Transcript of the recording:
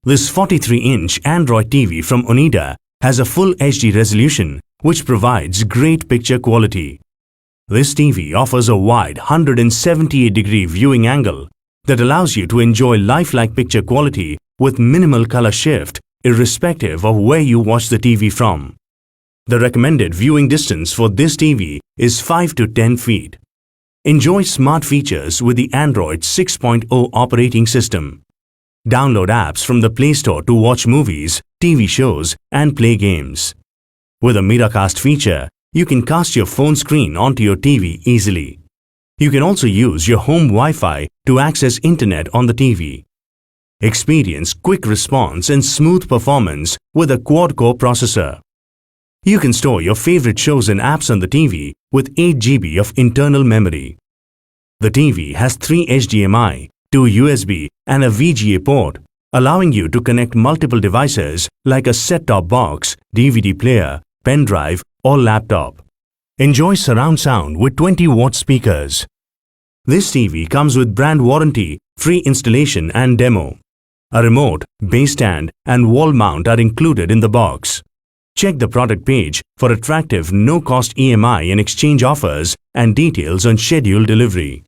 This 43-inch Android TV from Onida has a full HD resolution which provides great picture quality. This TV offers a wide 178-degree viewing angle that allows you to enjoy lifelike picture quality with minimal color shift irrespective of where you watch the TV from. The recommended viewing distance for this TV is 5 to 10 feet. Enjoy smart features with the Android 6.0 operating system. Download apps from the Play Store to watch movies, TV shows, and play games. With a Miracast feature, you can cast your phone screen onto your TV easily. You can also use your home Wi-Fi to access internet on the TV. Experience quick response and smooth performance with a quad-core processor. You can store your favorite shows and apps on the TV with 8 GB of internal memory. The TV has 3 HDMI, 2 USB and a VGA port, allowing you to connect multiple devices like a set-top box, DVD player, pen drive or laptop. Enjoy surround sound with 20-watt speakers. This TV comes with brand warranty, free installation and demo. A remote, base stand and wall mount are included in the box. Check the product page for attractive no-cost EMI and exchange offers and details on scheduled delivery.